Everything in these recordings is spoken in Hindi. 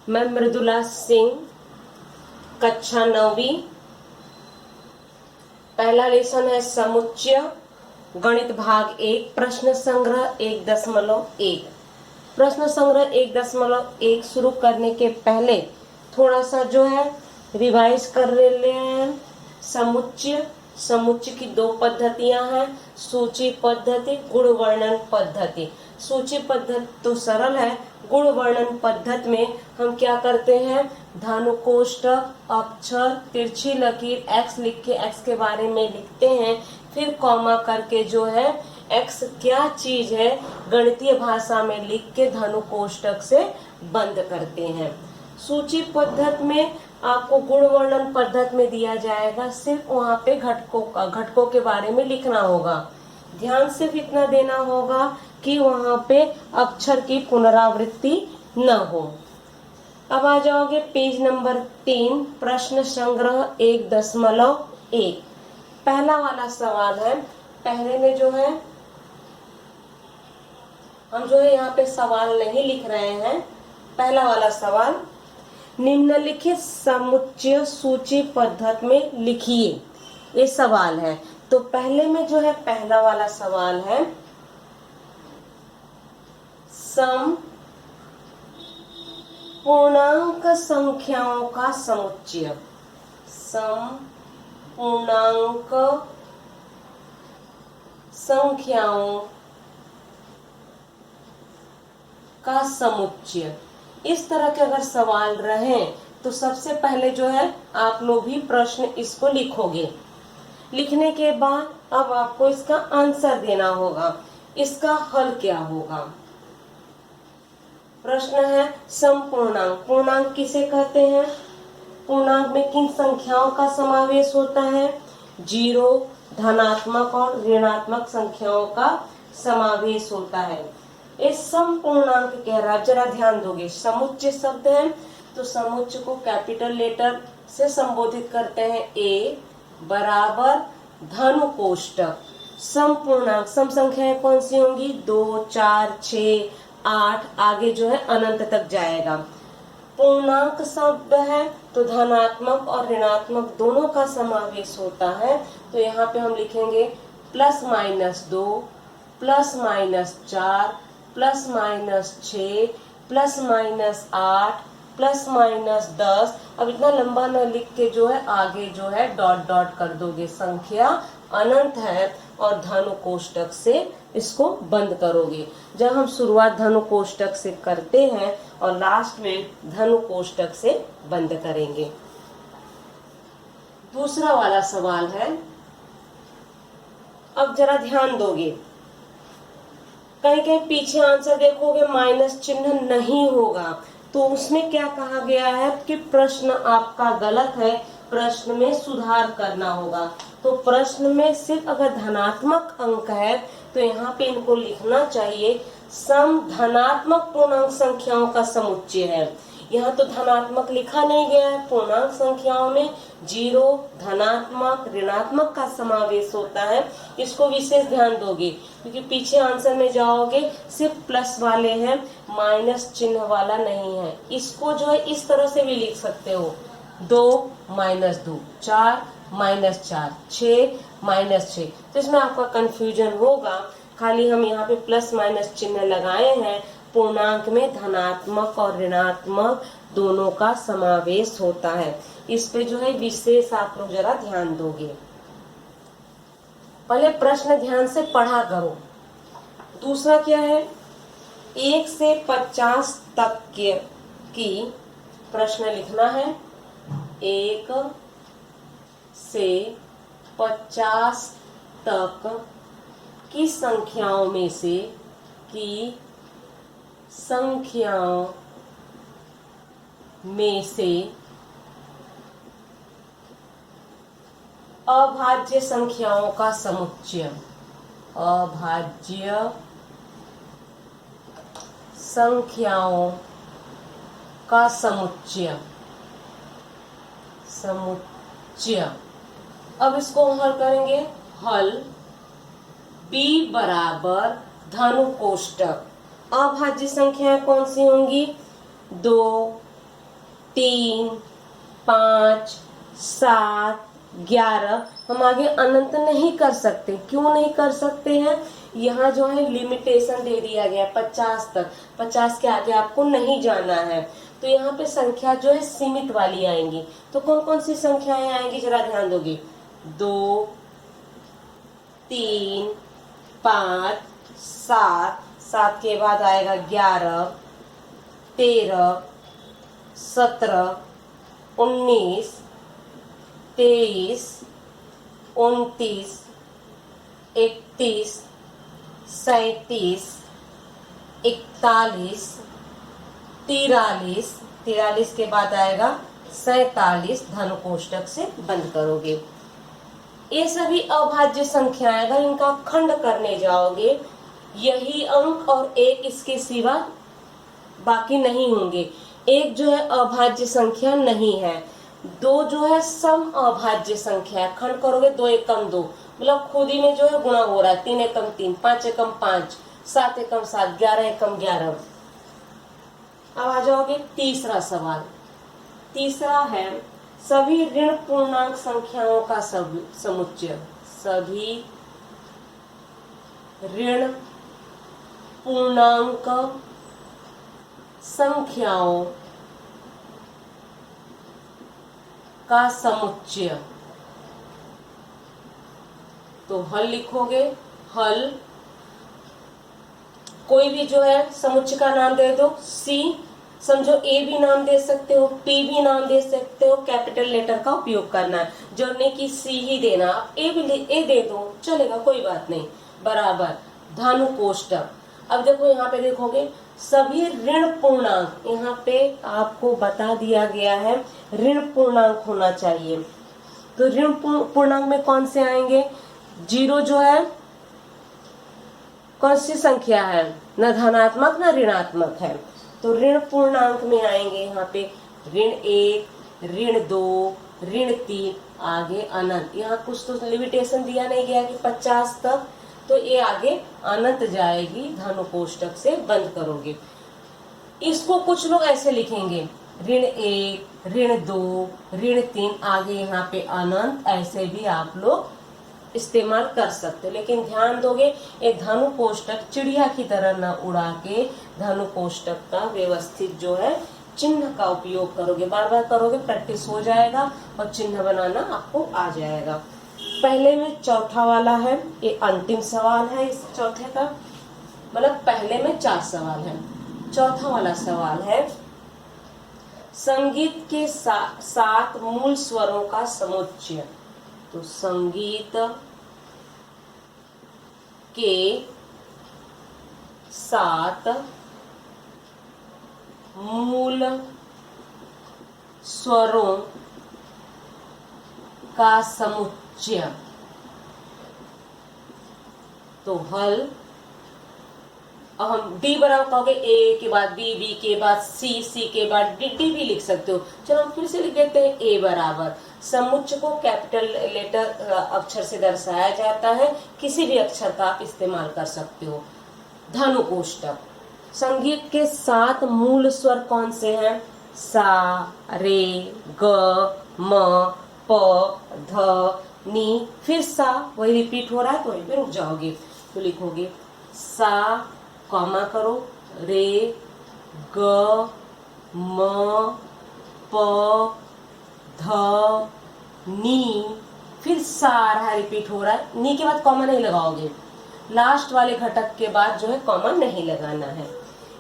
मैं मृदुला सिंह, कक्षा 9वीं। पहला लेसन है समुच्चय गणित भाग 1, प्रश्न संग्रह 1.1। प्रश्न संग्रह 1.1 शुरू करने के पहले थोड़ा सा जो है रिवाइज कर ले हैं। समुच्चय की दो पद्धतियां हैं, सूची पद्धति, गुण वर्णन पद्धति। सूची पद्धति तो सरल है, गुण वर्णन पद्धति में हम क्या करते हैं, धनु कोष्ठक, अक्षर, तिरछी लकीर, एक्स लिख के एक्स के बारे में लिखते हैं, फिर कॉमा करके जो है एक्स क्या चीज है गणितीय भाषा में लिख के धनु कोष्ठक से बंद करते हैं। सूची पद्धति में आपको गुण वर्णन पद्धति में दिया जाएगा, सिर्फ वहाँ पे घटकों के बारे में लिखना होगा। ध्यान सिर्फ इतना देना होगा कि वहाँ पे अक्षर की पुनरावृत्ति न हो। अब आ जाओगे पेज नंबर 3, प्रश्न संग्रह 1.1। पहला वाला सवाल है, पहले में जो है हम जो है यहाँ पे सवाल नहीं लिख रहे हैं। पहला वाला सवाल, निम्नलिखित समुच्चय सूची पद्धति में लिखिए, ये सवाल है। तो पहले में जो है पहला वाला सवाल है, सम पूर्णांक संख्याओं का समुच्चय। सम पूर्णांक संख्याओं का समुच्चय। इस तरह के अगर सवाल रहे तो सबसे पहले जो है आप लोग भी प्रश्न इसको लिखोगे। लिखने के बाद अब आपको इसका आंसर देना होगा, इसका हल क्या होगा। प्रश्न है समपूर्णांक। पूर्णांक किसे कहते हैं? पूर्णांक में किन संख्याओं का समावेश होता है? 0, धनात्मक और ऋणात्मक संख्याओं का समावेश होता है। इस समपूर्णांक कह रहा है, जरा ध्यान दोगे, समुच्चय शब्द है तो समुच्चय को कैपिटल लेटर से संबोधित करते हैं, ए बराबर धनु कोष्ठक। समपूर्णांक सम संख्याएं कौन सी होंगी? 2, 4, 6, 8, आगे जो है अनंत तक जाएगा। पूर्णांक शब्द है तो धनात्मक और ऋणात्मक दोनों का समावेश होता है। तो यहाँ पे हम लिखेंगे +-2, +-4, +-6, +-8, +-10। अब इतना लंबा न लिख के जो है आगे जो है डॉट डॉट कर दोगे। संख्या अनंत है और धनु कोष्ठक से इसको बंद करोगे। जब हम शुरुआत धनु कोष्ठक से करते हैं और लास्ट में धनु कोष्ठक से बंद करेंगे। दूसरा वाला सवाल है, अब जरा ध्यान दोगे, कहीं कहीं पीछे आंसर देखोगे माइनस चिन्ह नहीं होगा, तो उसमें क्या कहा गया है कि प्रश्न आपका गलत है, प्रश्न में सुधार करना होगा। तो प्रश्न में सिर्फ अगर धनात्मक अंक है तो यहाँ पे इनको लिखना चाहिए सम धनात्मक पूर्णांक संख्याओं का समुच्चय है। यहाँ तो धनात्मक लिखा नहीं गया है। पूर्णांक संख्याओं में 0, धनात्मक, ऋणात्मक का समावेश होता है। इसको विशेष ध्यान दोगे क्योंकि पीछे आंसर में जाओगे सिर्फ प्लस वाले हैं, माइनस चिन्ह वाला नहीं है। इसको जो है इस तरह से भी लिख सकते हो, 2 - 2, 4 - 4, 6 - 6। तो इसमें आपका कंफ्यूजन होगा, खाली हम यहाँ पे प्लस माइनस चिन्ह लगाए हैं। पूर्णांक में धनात्मक और ऋणात्मक दोनों का समावेश होता है। इस पे जो है विशेष आप लोग जरा ध्यान दोगे। पहले प्रश्न ध्यान से पढ़ा करो। दूसरा क्या है, 1 से 50 तक की प्रश्न लिखना है। 1 से 50 तक की संख्याओं में से अभाज्य संख्याओं का समुच्चय। अभाज्य संख्याओं का समुच्चय। अब इसको हल करेंगे। हल b बराबर धनु कोष्ठक। अभाज्य संख्याएं कौन सी होंगी? 2, 3, 5, 7, 11 हम आगे अनंत नहीं कर सकते। क्यों नहीं कर सकते हैं? यहाँ जो है लिमिटेशन दे दिया गया 50 तक, 50 के आगे आपको नहीं जाना है। तो यहाँ पे संख्या जो है सीमित वाली आएंगी। तो कौन कौन सी संख्याएं आएंगी जरा ध्यान दोगे? 2, 3, 5, 7, 7 के बाद आएगा 11, 13, 17, 19, 23, 29, 31, 37, 41, 43, 43 के बाद आएगा 47, धनु कोष्टक से बंद करोगे। ये सभी अभाज्य संख्याएं अगर इनका खंड करने जाओगे, यही अंक और एक इसके सिवा बाकी नहीं होंगे। एक जो है अभाज्य संख्या नहीं है, 2 जो है सम अभाज्य संख्या है। खंड करोगे 2 एकम 2, मतलब खुद ही में जो है गुणा हो रहा है। 3 एकम 3, 5 एकम 5, 7 एकम 7, 11 एकम 11। अब आ जाओगे तीसरा सवाल। तीसरा है सभी ऋण पूर्णांक संख्याओं का समुच्चय। सभी ऋण पूर्णांक संख्याओं का समुच्चय। तो हल लिखोगे। हल कोई भी जो है समुच्चय का नाम दे दो। सी समझो, ए भी नाम दे सकते हो, पी भी नाम दे सकते हो। कैपिटल लेटर का उपयोग करना है, जो नहीं कि सी ही देना। ए भी ए दे दो चलेगा, कोई बात नहीं। बराबर धनु कोष्टक। अब देखो यहाँ पे देखोगे सभी ऋण पूर्णांक, यहाँ पे आपको बता दिया गया है ऋण पूर्णांक होना चाहिए। तो ऋण पूर्णांक में कौन से आएंगे? 0 जो है कौन सी संख्या है? न धनात्मक न ऋणात्मक है। तो ऋण पूर्णांक में आएंगे यहाँ पे ऋण 1, ऋण 2, ऋण 3, आगे अनंत। यहाँ कुछ तो लिमिटेशन दिया नहीं गया कि 50 तक, तो ये आगे अनंत जाएगी। धनु कोष्टक से बंद करोगे। इसको कुछ लोग ऐसे लिखेंगे ऋण 1, ऋण 2, ऋण 3, आगे यहाँ पे अनंत। ऐसे भी आप लोग इस्तेमाल कर सकते हो, लेकिन ध्यान दोगे ये धनु कोष्टक चिड़िया की तरह न उड़ा के धनु कोष्टक का व्यवस्थित जो है चिन्ह का उपयोग करोगे। बार बार करोगे, प्रैक्टिस हो जाएगा और चिन्ह बनाना आपको आ जाएगा। पहले में चौथा वाला है, ये अंतिम सवाल है इस चौथे का, मतलब पहले में 4 सवाल है। चौथा वाला सवाल है संगीत के 7 मूल स्वरों का समुच्चय। तो संगीत के 7 मूल स्वरों का समुच्चय। तो हल हम डी बराबर कहोगे ए के बाद बी, बी के बाद सी, सी के बाद डी, डी भी लिख सकते हो। चलो हम फिर से लिख देते हैं ए बराबर। समुच्चय को कैपिटल लेटर अक्षर से दर्शाया जाता है, किसी भी अक्षर का आप इस्तेमाल कर सकते हो। धनु कोष्टक। संगीत के 7 मूल स्वर कौन से हैं? सा, रे, ग, म, प, ध, नी, फिर सा। वही रिपीट हो रहा है तो वहीं पे रुक जाओगे। तो लिखोगे सा, कॉमा करो, रे, ग, म, प, ध, नी, फिर सा आ रहा है, रिपीट हो रहा है। नी के बाद कॉमा नहीं लगाओगे, लास्ट वाले घटक के बाद जो है कॉमा नहीं लगाना है।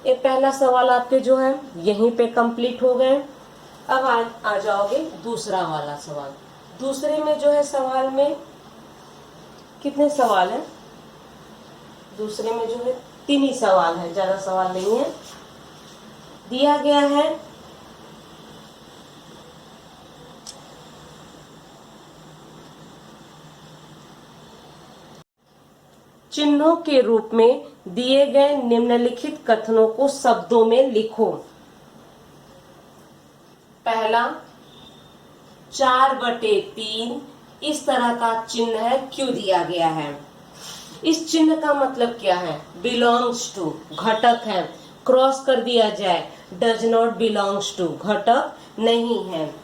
ये पहला सवाल आपके जो है यहीं पे कंप्लीट हो गए। अब आ जाओगे दूसरा वाला सवाल। दूसरे में जो है सवाल में कितने सवाल हैं? दूसरे में जो है 3 ही सवाल है, ज्यादा सवाल नहीं है। दिया गया है चिन्हों के रूप में दिए गए निम्नलिखित कथनों को शब्दों में लिखो। पहला 4/3 इस तरह का चिन्ह है, क्यों दिया गया है? इस चिन्ह का मतलब क्या है? बिलोंग्स टू, घटक है। क्रॉस कर दिया जाए, डज नॉट बिलोंग्स टू, घटक नहीं है।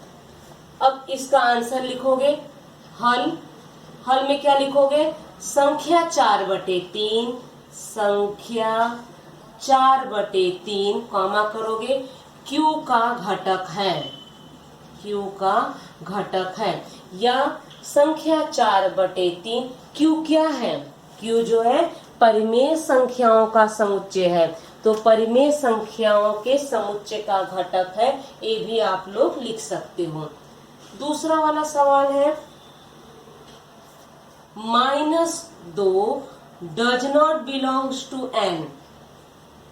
अब इसका आंसर लिखोगे हल। हल में क्या लिखोगे? संख्या 4/3, संख्या 4/3 कॉमा करोगे, क्यू का घटक है, क्यू का घटक है। या संख्या 4/3, क्यू क्या है? क्यू जो है परिमेय संख्याओं का समुच्चय है, तो परिमेय संख्याओं के समुच्चय का घटक है, ये भी आप लोग लिख सकते हो। दूसरा वाला सवाल है -2 does not belongs to n,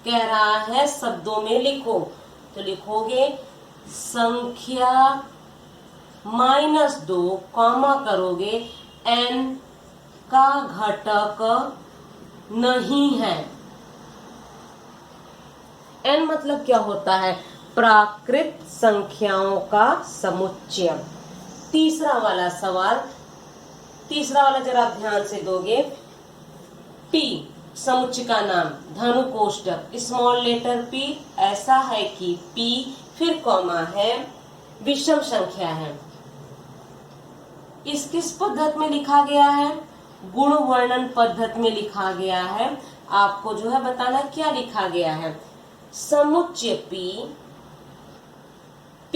कह रहा है शब्दों में लिखो, तो लिखोगे संख्या -2 कॉमा करोगे n का घटक नहीं है। n मतलब क्या होता है? प्राकृत संख्याओं का समुच्चय। तीसरा वाला सवाल, तीसरा वाला जरा ध्यान से दोगे। p समुच्चय का नाम, धनु कोष्ठक, स्मॉल लेटर p ऐसा है कि p फिर कॉमा है, विषम संख्या है। इस किस पद्धति में लिखा गया है? गुण वर्णन पद्धति में लिखा गया है। आपको जो है बताना क्या लिखा गया है। समुच्चय p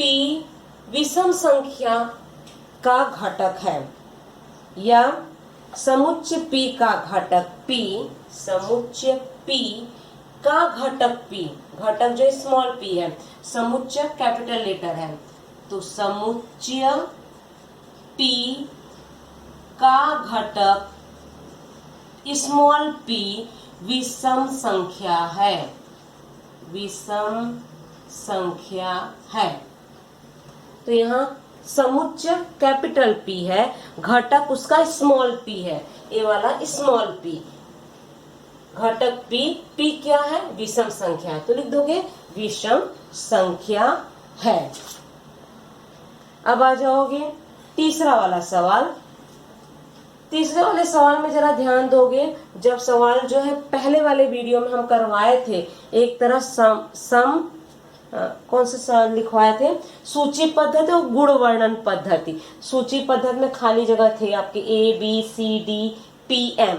विषम संख्या का घटक है, या समुच्चय p का घटक p, समुच्चय p का घटक p, घटक जो स्मॉल p है, समुच्चय कैपिटल लेटर है, तो समुच्चय p का घटक स्मॉल p विषम संख्या है, विषम संख्या है। तो यहाँ समुच्चय कैपिटल P है, घटक उसका स्मॉल p है, ये वाला स्मॉल p, घटक p, p क्या है? विषम संख्या, तो लिख दोगे विषम संख्या है। अब आ जाओगे तीसरा वाला सवाल। तीसरे वाले सवाल में जरा ध्यान दोगे, जब सवाल जो है पहले वाले वीडियो में हम करवाए थे, एक तरह कौन से सवाल लिखवाए थे? सूची पद्धति और गुण वर्णन पद्धति। सूची पद्धति में खाली जगह थे आपके ABCDPM।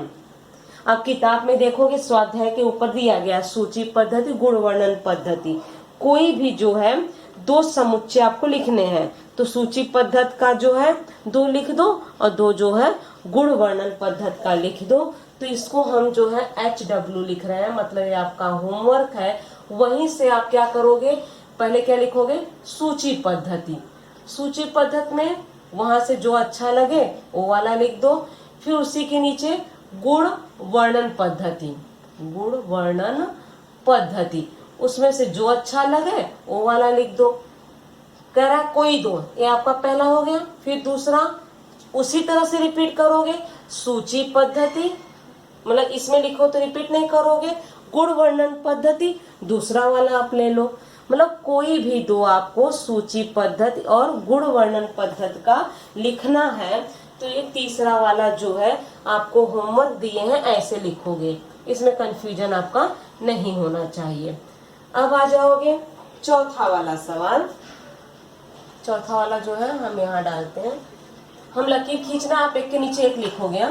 अब किताब में देखोगे स्वाध्याय के ऊपर दिया गया सूची पद्धति, गुण वर्णन पद्धति। कोई भी जो है 2 समुच्चय आपको लिखने हैं, तो सूची पद्धति का जो है 2 लिख दो और 2 जो है गुण वर्णन पद्धति का लिख दो। तो इसको हम जो है HW लिख रहे हैं, मतलब ये आपका होमवर्क है। वहीं से आप क्या करोगे, पहले क्या लिखोगे? सूची पद्धति। सूची पद्धति में वहां से जो अच्छा लगे वो वाला लिख दो, फिर उसी के नीचे गुण वर्णन पद्धति, गुण वर्णन पद्धति, उसमें से जो अच्छा लगे वो वाला लिख दो। कह रहा है कोई 2, ये आपका पहला हो गया। फिर दूसरा उसी तरह से रिपीट करोगे, सूची पद्धति, मतलब इसमें लिखो तो रिपीट नहीं करोगे, गुण वर्णन पद्धति दूसरा वाला आप ले लो। मतलब कोई भी 2 आपको सूची पद्धति और गुण वर्णन पद्धति का लिखना है, तो ये तीसरा वाला जो है आपको होमवर्क दिए हैं ऐसे लिखोगे, इसमें कंफ्यूजन आपका नहीं होना चाहिए। अब आ जाओगे चौथा वाला सवाल। चौथा वाला जो है हम यहाँ डालते हैं, हम लकीर खींचना, आप एक के नीचे एक लिखोगे।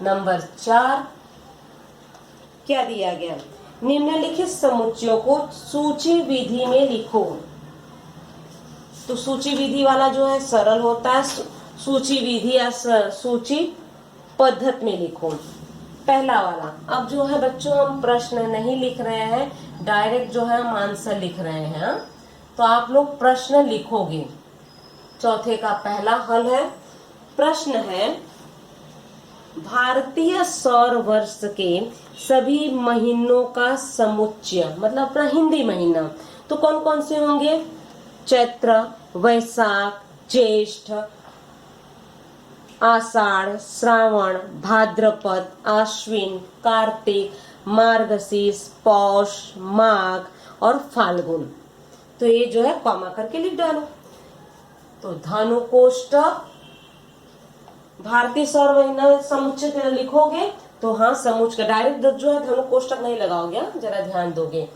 नंबर 4 क्या दिया गया? निम्नलिखित समुच्चयों को सूची विधि में लिखो। तो सूची विधि वाला जो है सरल होता है, सूची विधि या सूची पद्धति में लिखो। पहला वाला, अब जो है बच्चों हम प्रश्न नहीं लिख रहे हैं, डायरेक्ट जो है हम आंसर लिख रहे हैं, तो आप लोग प्रश्न लिखोगे। चौथे का पहला हल है, प्रश्न है भारतीय सौर वर्ष के सभी महीनों का समुच्चय, मतलब अपना हिंदी महीना, तो कौन कौन से होंगे? चैत्र, वैशाख, ज्येष्ठ, आषाढ़, श्रावण, भाद्रपद, आश्विन, कार्तिक, मार्गशीर्ष, पौष, माघ और फाल्गुन। तो ये जो है कॉमा करके लिख डालो। तो धनु कोष्ठक भारतीय सौर महीना समुच्चय लिखोगे तो हाँ, समुच्चय का डायरेक्ट जो है धनु कोष्टक नहीं लगाओगे, जरा ध्यान दोगे।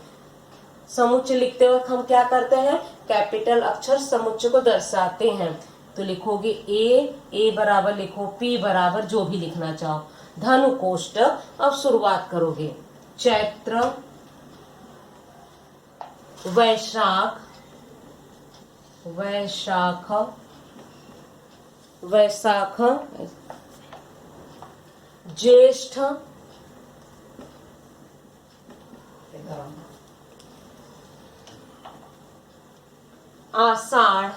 समुच्चय लिखते वक्त हम क्या करते हैं, कैपिटल अक्षर समुच्चय को दर्शाते हैं। तो लिखोगे ए बराबर लिखो, पी बराबर जो भी लिखना चाहो, धनु कोष्टक। अब शुरुआत करोगे, चैत्र, वैशाख, वैशाख, वैशाख, ज्येष्ठ, आषाढ़,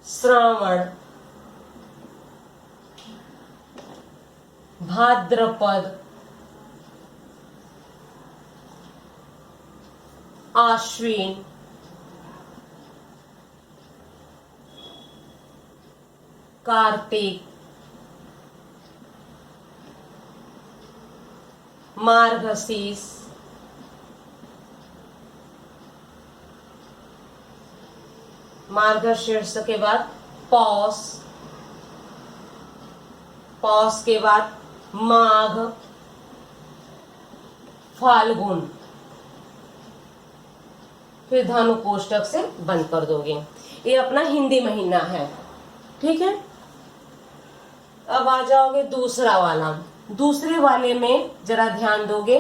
श्रावण, भाद्रपद, आश्विन, कार्तिक, मार्गशीर्ष, मार्गशीर्ष के बाद पौष, पौष के बाद माघ, फाल्गुन, फिर धनु कोष्टक से बंद कर दोगे। ये अपना हिंदी महीना है, ठीक है। अब आ जाओगे दूसरा वाला। दूसरे वाले में जरा ध्यान दोगे।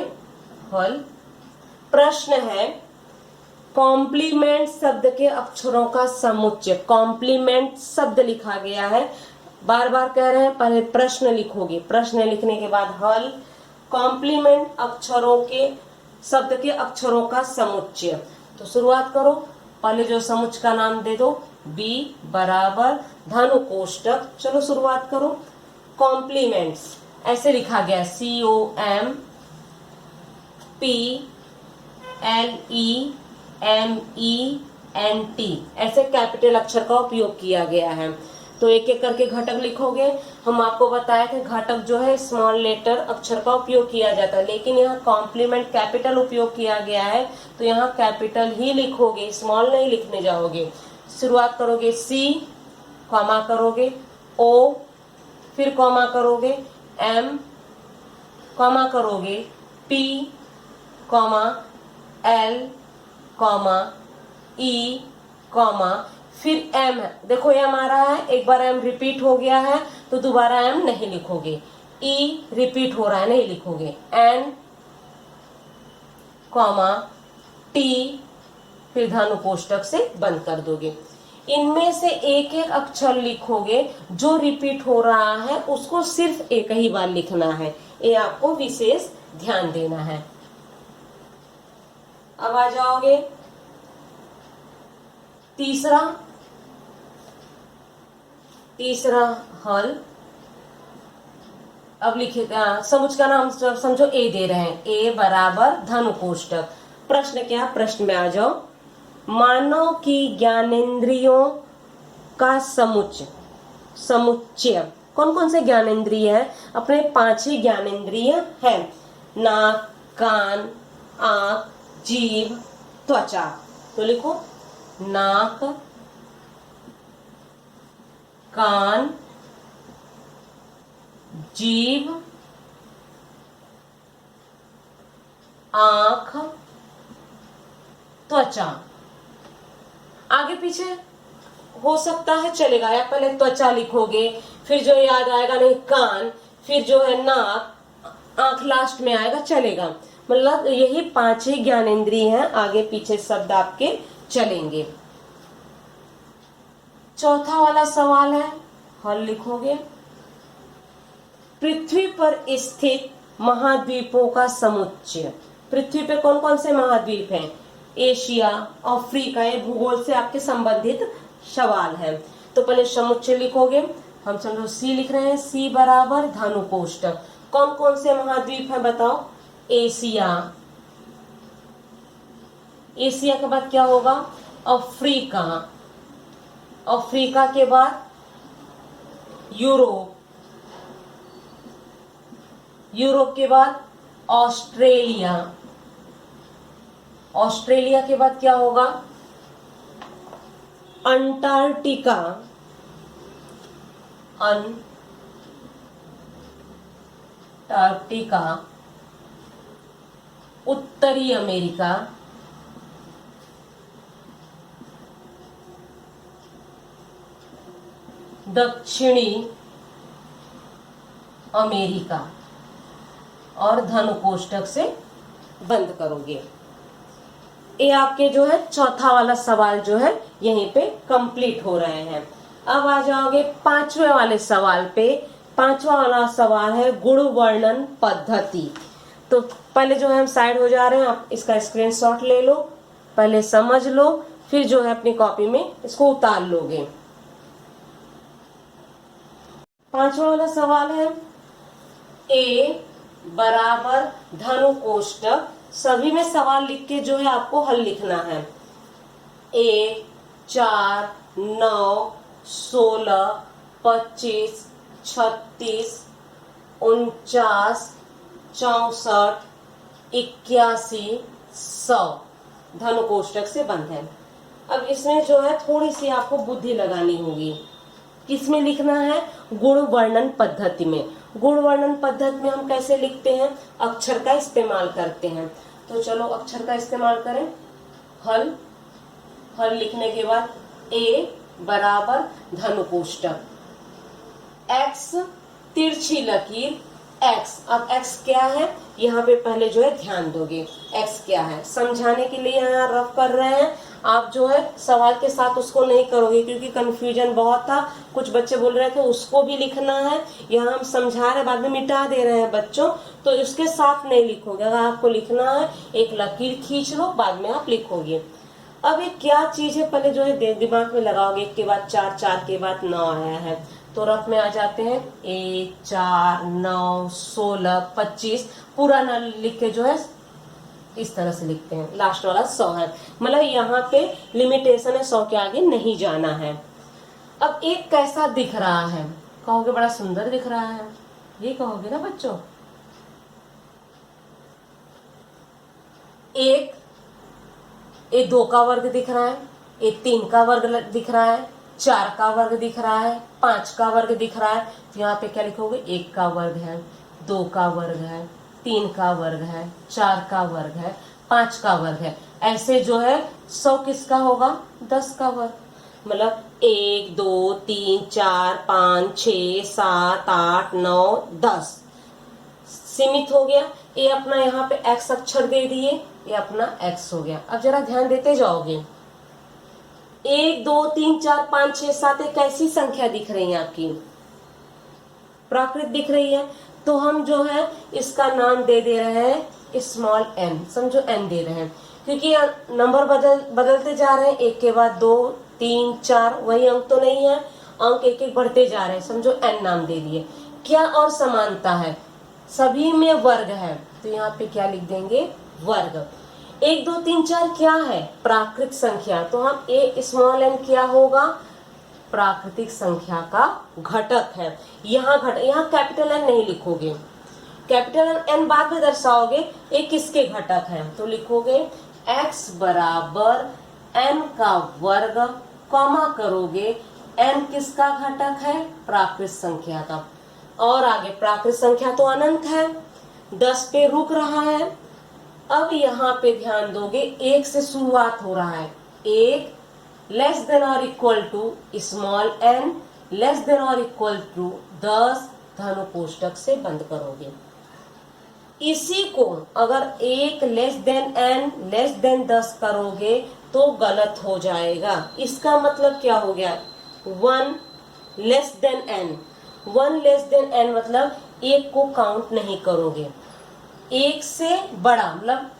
हल प्रश्न है, कॉम्प्लीमेंट शब्द के अक्षरों का समुच्चय। कॉम्प्लीमेंट शब्द लिखा गया है, बार बार कह रहे हैं, पहले प्रश्न लिखोगे, प्रश्न लिखने के बाद हल। कॉम्प्लीमेंट अक्षरों के शब्द के अक्षरों का समुच्चय। तो शुरुआत करो, पहले जो समुच्चय का नाम दे दो, बी बराबर धनु कोष्टक। चलो शुरुआत करो। कॉम्प्लीमेंट्स ऐसे लिखा गया, COMPLEMENT, ऐसे कैपिटल अक्षर का उपयोग किया गया है। तो एक एक करके घटक लिखोगे। हम आपको बताया कि घटक जो है स्मॉल लेटर अक्षर का उपयोग किया जाता है, लेकिन यहाँ कॉम्प्लीमेंट कैपिटल उपयोग किया गया है, तो यहाँ कैपिटल ही लिखोगे, स्मॉल नहीं लिखने जाओगे। शुरुआत करोगे C, कॉमा करोगे, O, फिर कॉमा करोगे, M, कॉमा करोगे, P, comma L, comma E, comma फिर M है। देखो M आ रहा है, एक बार M रिपीट हो गया है तो दोबारा M नहीं लिखोगे। E रिपीट हो रहा है, नहीं लिखोगे। N, कॉमा T, फिर धनु कोष्टक से बंद कर दोगे। इनमें से एक एक अक्षर लिखोगे, जो रिपीट हो रहा है उसको सिर्फ एक ही बार लिखना है, ये आपको विशेष ध्यान देना है। अब आ जाओगे तीसरा हल। अब लिखेगा, समुच्चय का नाम समझो ए दे रहे हैं, ए बराबर धनु कोष्टक। प्रश्न क्या, प्रश्न में आ जाओ। मानव की ज्ञानेंद्रियों का समुच्चय कौन कौन से ज्ञानेंद्रिय है? अपने 5 ही ज्ञानेंद्रिय है, नाक, कान, आंख, जीभ, त्वचा। तो लिखो नाक, कान, जीभ, आंख, त्वचा। आगे पीछे हो सकता है चलेगा, या पहले त्वचा लिखोगे, फिर जो याद आएगा नहीं कान, फिर जो है नाक, आंख लास्ट में आएगा, चलेगा। मतलब यही 5 ही ज्ञानेंद्रिय हैं, आगे पीछे शब्द आपके चलेंगे। चौथा वाला सवाल है, हल लिखोगे। पृथ्वी पर स्थित महाद्वीपों का समुच्चय। पृथ्वी पे कौन कौन से महाद्वीप हैं? Asia, Africa. ये भूगोल से आपके संबंधित सवाल है। तो पहले समुच्चय लिखोगे, हम समझो सी लिख रहे हैं, सी बराबर धनु कोष्टक। कौन कौन से महाद्वीप हैं बताओ? एशिया, एशिया के बाद क्या होगा? अफ्रीका, अफ्रीका के बाद यूरोप, यूरोप के बाद ऑस्ट्रेलिया, ऑस्ट्रेलिया के बाद क्या होगा? अंटार्कटिका, अंटार्कटिका, उत्तरी अमेरिका, दक्षिणी अमेरिका, और धनु कोष्ठक से बंद करोगे। ये आपके जो है चौथा वाला सवाल जो है यहीं पे कंप्लीट हो रहे हैं। अब आ जाओगे पांचवे वाले सवाल पे। पांचवा वाला सवाल है गुण वर्णन पद्धति। तो पहले जो है हम साइड हो जा रहे हैं, आप इसका स्क्रीनशॉट ले लो, पहले समझ लो, फिर जो है अपनी कॉपी में इसको उतार लोगे। पांचवा वाला सवाल है ए बराबर धनु कोष्ठक, सभी में सवाल लिख के जो है आपको हल लिखना है। 1, 4, 9, 16, 25, 36, 49, 64, 81, 100 धनु कोष्ठक से बंद है। अब इसमें जो है थोड़ी सी आपको बुद्धि लगानी होगी। किसमें लिखना है? गुण वर्णन पद्धति में। गुण वर्णन पद्धति में हम कैसे लिखते हैं? अक्षर का इस्तेमाल करते हैं। तो चलो अक्षर का इस्तेमाल करें। हल लिखने के बाद ए बराबर धनु कोष्ठक, एक्स तिरछी लकीर एक्स। अब एक्स क्या है यहाँ पे पहले जो है ध्यान दोगे। एक्स क्या है समझाने के लिए यहाँ रफ कर रहे हैं। आप जो है सवाल के साथ उसको नहीं करोगे क्योंकि कंफ्यूजन बहुत था। कुछ बच्चे बोल रहे थे उसको भी लिखना है, यहाँ हम समझा रहे बाद में मिटा दे रहे हैं बच्चों, तो उसके साथ नहीं लिखोगे। अगर आपको लिखना है एक लकीर खींच लो, बाद में आप लिखोगे। अब ये क्या चीज है पहले जो है दिमाग में लगाओगे। 1 के बाद 4, 4 के बाद 9 आया है, तो रफ में आ जाते हैं 1, 4, 9, 16, 25। पूरा ना लिख के जो है इस तरह से लिखते हैं। लास्ट वाला 100 है, मतलब यहाँ पे लिमिटेशन है, 100 के आगे नहीं जाना है। अब एक कैसा दिख रहा है? कहोगे बड़ा सुंदर दिख रहा है, ये कहोगे ना बच्चों। एक 2 का वर्ग दिख रहा है, एक 3 का वर्ग दिख रहा है, 4 का वर्ग दिख रहा है, 5 का वर्ग दिख रहा है। तो यहाँ पे क्या लिखोगे? 1 का वर्ग है, 2 का वर्ग है, 3 का वर्ग है, 4 का वर्ग है, 5 का वर्ग है। ऐसे जो है 100 किसका होगा? 10 का वर्ग। मतलब 1, 2, 3, 4, 5, 6, 7, 8, 9, 10 सीमित हो गया। ये अपना यहाँ पे x अक्षर दे दिए, ये अपना x हो गया। अब जरा ध्यान देते जाओगे। 1, 2, 3, 4, 5, 6, 7 एक ऐसी संख्या दिख रही है आपकी, प्राकृत दिख रही है। तो हम जो है इसका नाम दे रहे हैं स्मॉल n। समझो n दे रहे हैं क्योंकि नंबर बदलते जा रहे हैं। 1 के बाद 2, 3, 4, वही अंक तो नहीं है, अंक एक एक बढ़ते जा रहे हैं। समझो n नाम दे दिए। क्या और समानता है? सभी में वर्ग है, तो यहाँ पे क्या लिख देंगे? वर्ग। 1, 2, 3, 4 क्या है? प्राकृत संख्या। तो हम a स्मॉल n क्या होगा? प्राकृतिक संख्या का घटक है। यहाँ कैपिटल N नहीं लिखोगे, कैपिटल N बाद में दर्शाओगे। ये किसके घटक है? तो लिखोगे x बराबर n का वर्ग, कॉमा करोगे n किसका घटक है? प्राकृत संख्या का। और आगे प्राकृत संख्या तो अनंत है, 10 पे रुक रहा है। अब यहाँ पे ध्यान दोगे, 1 से शुरुआत हो रहा है। 1 लेस देन और equal to small n less than और इक्वल टू 10 धनु कोष्ठक से बंद करोगे। इसी को अगर 1 less then n less then 10 करोगे तो गलत हो जाएगा। इसका मतलब क्या हो गया? 1 less then n। 1 less then n मतलब 1 को काउंट नहीं करोगे। 1 से बड़ा मतलब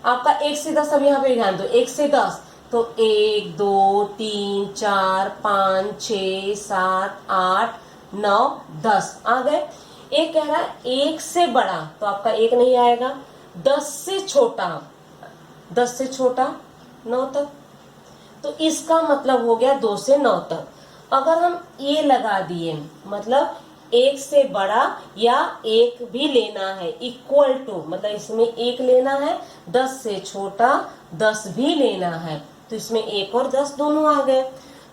आपका 1 से 10। अब यहाँ पे ध्यान दो, 1 से 10 तो 1, 2, 3, 4, 5, 6, 7, 8, 9, 10 आ गए। एक कह रहा है 1 से बड़ा, तो आपका 1 नहीं आएगा। 10 से छोटा, 10 से छोटा 9 तक, तो इसका मतलब हो गया 2 से 9 तक। अगर हम ये लगा दिए मतलब 1 से बड़ा या 1 भी लेना है, इक्वल टू मतलब इसमें 1 लेना है, 10 से छोटा 10 भी लेना है, तो इसमें 1 और 10 दोनों आ गए।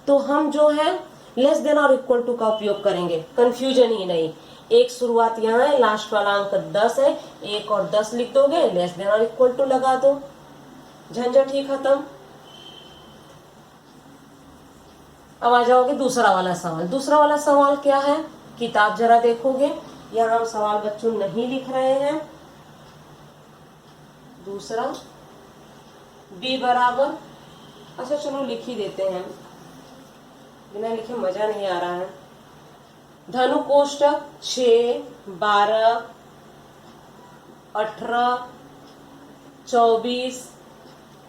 तो हम जो है लेस देन और इक्वल टू का उपयोग करेंगे, कंफ्यूजन ही नहीं। एक शुरुआत यहाँ है, लास्ट वाला अंक 10 है, 1 और 10 लिख दोगे, लेस देन और इक्वल टू लगा दो, झंझट ही खत्म। अब आ जाओगे दूसरा वाला सवाल। दूसरा वाला सवाल क्या है, किताब जरा देखोगे, यहाँ हम सवाल बच्चों नहीं लिख रहे हैं। दूसरा b बराबर, अच्छा चलो लिख ही देते हैं, बिना लिखे मजा नहीं आ रहा है। धनु कोष्टक 6, 12, 18, 24,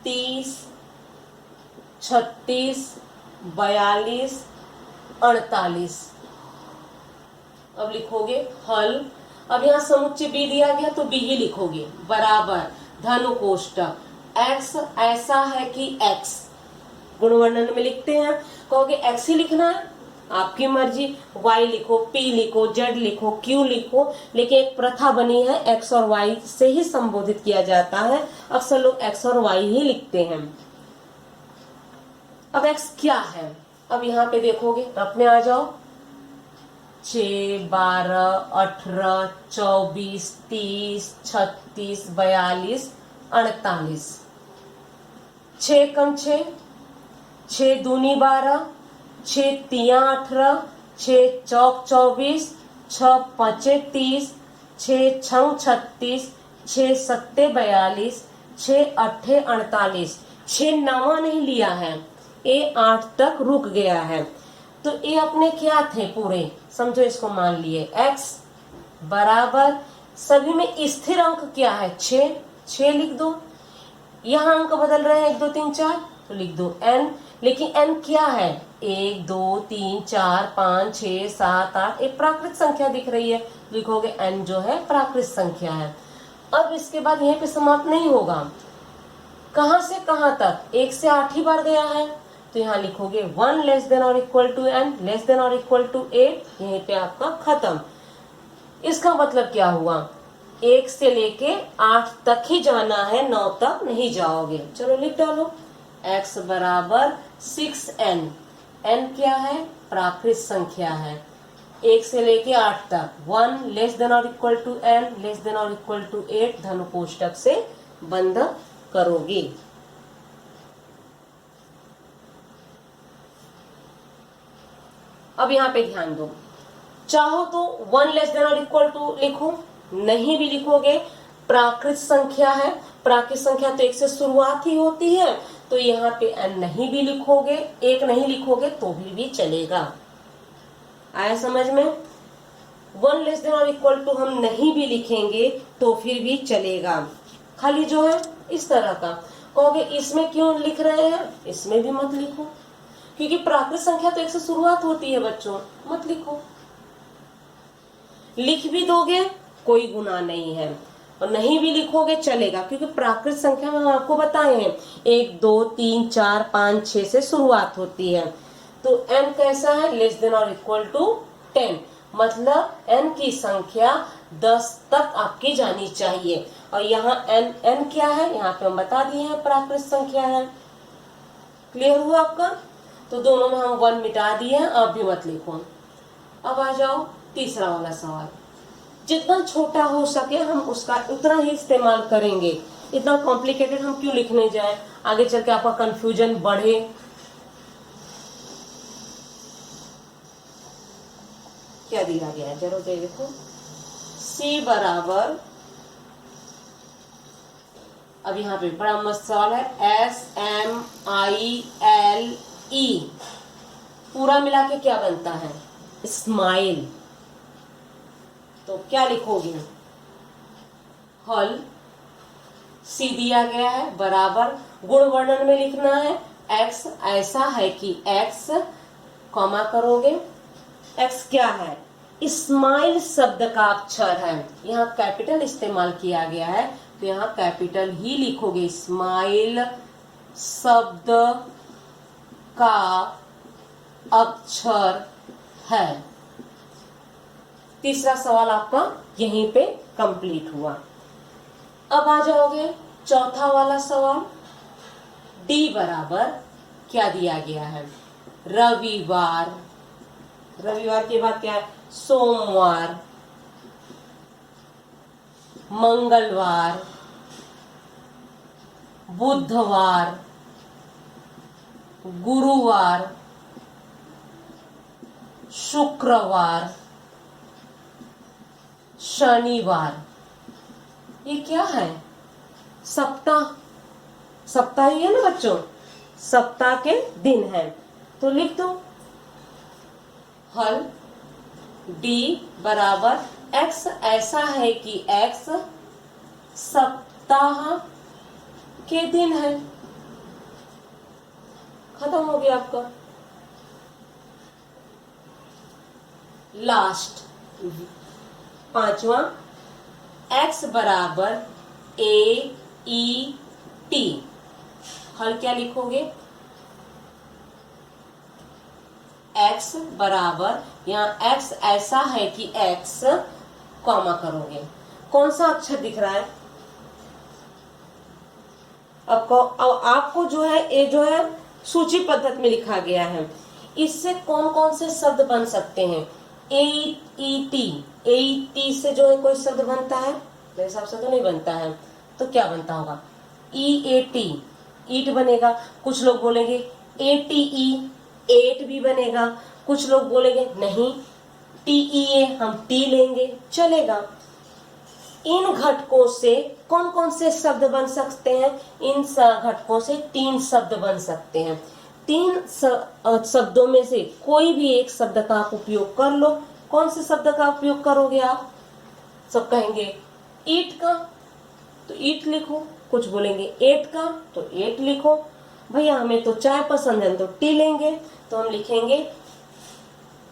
30, 36, 42, 48। अब लिखोगे हल। अब यहाँ समुच्चय b दिया गया तो b ही लिखोगे, बराबर धनु कोष्टक x ऐसा है कि x, गुणवर्णन में लिखते हैं, कहोगे x ही लिखना है, आपकी मर्जी, y लिखो, p लिखो, z लिखो, q लिखो, लेकिन एक प्रथा बनी है x और y से ही संबोधित किया जाता है, अक्सर लोग x और y ही लिखते हैं। अब x क्या है, अब यहाँ पे देखोगे, अपने आ जाओ, 6, 12, 18, 24, 30, 36, 42, 48। 6 कम 6, 6 दूनी 12, 6 तिया 18, 6 चौक 24, 6 पाँचे 30, 6 छंग 36, 6 सत्ते 42, 6 अट्ठे 48। 6 नवा नहीं लिया है, ए 8 तक रुक गया है, तो ये अपने क्या थे पूरे, समझो इसको मान लिए x बराबर, सभी में स्थिर अंक क्या है 6, 6 लिख दो। यहाँ अंक बदल रहे हैं 1 2 3 4, तो लिख दो n, लेकिन n क्या है 1 2 3 4 5 6 7 8, एक प्राकृत संख्या दिख रही है, लिखोगे n जो है प्राकृत संख्या है। अब इसके बाद यहीं पे समाप्त नहीं होगा, कहां से कहां तक, 1 से 8 ही बार गया है, तो यहाँ लिखोगे 1 लेस देन और equal to n less than और इक्वल टू 8, यहीं पे आपका खत्म। इसका मतलब क्या हुआ, 1 से लेके 8 तक ही जाना है, 9 तक नहीं जाओगे। चलो लिख डालो, x बराबर 6n, n क्या है प्राकृत संख्या है, 1 से लेके 8 तक, 1 लेस देन और equal to n less than और इक्वल टू 8, धनु कोष्टक से बंद करोगे। अब यहाँ पे ध्यान दो, चाहो तो 1 लेस देन और इक्वल टू लिखो, नहीं भी लिखोगे, प्राकृत संख्या है, प्राकृत संख्या तो 1 से शुरुआत ही होती है, तो यहाँ पे n नहीं भी लिखोगे, 1 नहीं लिखोगे तो भी चलेगा। आया समझ में, 1 लेस देन और इक्वल टू हम नहीं भी लिखेंगे तो फिर भी चलेगा, खाली जो है इस तरह का। कहोगे इसमें क्यों लिख रहे हैं, इसमें भी मत लिखो, क्योंकि प्राकृत संख्या तो 1 से शुरुआत होती है बच्चों, मत लिखो। लिख भी दोगे कोई गुनाह नहीं है, और नहीं भी लिखोगे चलेगा, क्योंकि प्राकृत संख्या में हम आपको बताए हैं 1 2 3 4 5 6 से शुरुआत होती है। तो n कैसा है, लेस देन और इक्वल टू 10, मतलब n की संख्या 10 तक आपकी जानी चाहिए। और यहाँ n क्या है, यहाँ पे हम बता दिए हैं प्राकृत संख्या है। क्लियर हुआ आपका, तो दोनों में हम 1 मिटा दिए हैं, आप भी मत लिखो। अब आ जाओ तीसरा वाला सवाल, जितना छोटा हो सके हम उसका उतना ही इस्तेमाल करेंगे, इतना कॉम्प्लिकेटेड हम क्यों लिखने जाए, आगे चल के आपका कंफ्यूजन बढ़े। क्या दिया गया है जरूर देखो, c बराबर, अब यहाँ पे बड़ा मस्त सवाल है, SMILE, पूरा मिला के क्या बनता है स्माइल, तो क्या लिखोगे, हल, c दिया गया है बराबर, गुण वर्णन में लिखना है x ऐसा है कि x, कॉमा करोगे, x क्या है स्माइल शब्द का अक्षर है, यहाँ कैपिटल इस्तेमाल किया गया है, तो यहाँ कैपिटल ही लिखोगे, स्माइल शब्द का अक्षर है। तीसरा सवाल आपका यहीं पे कंप्लीट हुआ। अब आ जाओगे चौथा वाला सवाल, d बराबर क्या दिया गया है, रविवार, रविवार के बाद क्या है? सोमवार, मंगलवार, बुधवार, गुरुवार, शुक्रवार, शनिवार। ये क्या है? सप्ताह। सप्ताह ही है ना बच्चों, सप्ताह के दिन है। तो लिख दो हल डी बराबर x ऐसा है कि x सप्ताह के दिन है। खत्म हो गया आपका। लास्ट पांचवा, x बराबर a e t। हल क्या लिखोगे? x बराबर, यहाँ x ऐसा है कि x कॉमा करोगे। कौन सा अक्षर दिख रहा है आपको? आपको जो है ये जो है सूची पद्धति में लिखा गया है। इससे कौन कौन से शब्द बन सकते हैं? ए ई टी से जो है कोई शब्द बनता है? मेरे हिसाब से तो नहीं बनता है। तो क्या बनता होगा? ई ए टी, ईट बनेगा। कुछ लोग बोलेंगे ए टी ई, एट भी बनेगा। कुछ लोग बोलेंगे नहीं टी ई ए, हम टी लेंगे, चलेगा। इन घटकों से कौन कौन से शब्द बन सकते हैं? इन घटकों से 3 शब्द बन सकते हैं। 3 शब्दों में से कोई भी एक शब्द का आप उपयोग कर लो। कौन से शब्द का उपयोग करोगे आप? सब कहेंगे ईट का, तो ईट लिखो। कुछ बोलेंगे एट का, तो एट लिखो। भैया हमें तो चाय पसंद है तो टी लेंगे, तो हम लिखेंगे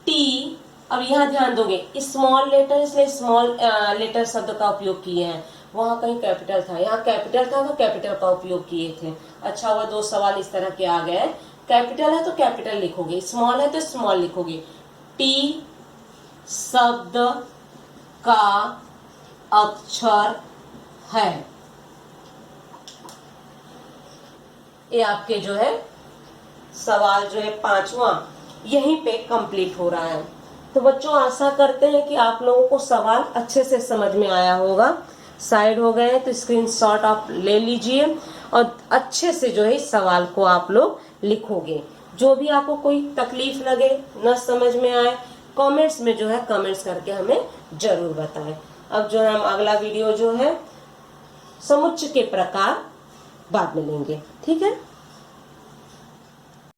टी। अब यहाँ ध्यान दोगे स्मॉल लेटर, इसलिए स्मॉल लेटर शब्द का उपयोग किए हैं। वहां कहीं कैपिटल था, यहाँ कैपिटल था तो कैपिटल का उपयोग किए थे। अच्छा हुआ 2 सवाल इस तरह के आ गए। कैपिटल है तो कैपिटल लिखोगे, स्मॉल है तो स्मॉल लिखोगे। टी शब्द का अक्षर है। ये आपके जो है सवाल जो है 5वां यहीं पे कंप्लीट हो रहा है। तो बच्चों आशा करते हैं कि आप लोगों को सवाल अच्छे से समझ में आया होगा। साइड हो गए तो स्क्रीनशॉट आप ले लीजिए और अच्छे से जो है इस सवाल को आप लोग लिखोगे। जो भी आपको कोई तकलीफ लगे, न समझ में आए, कमेंट्स में जो है कमेंट्स करके हमें जरूर बताएं। अब जो है हम अगला वीडियो जो है समुच्चय के प्रकार बाद में लेंगे। ठीक है।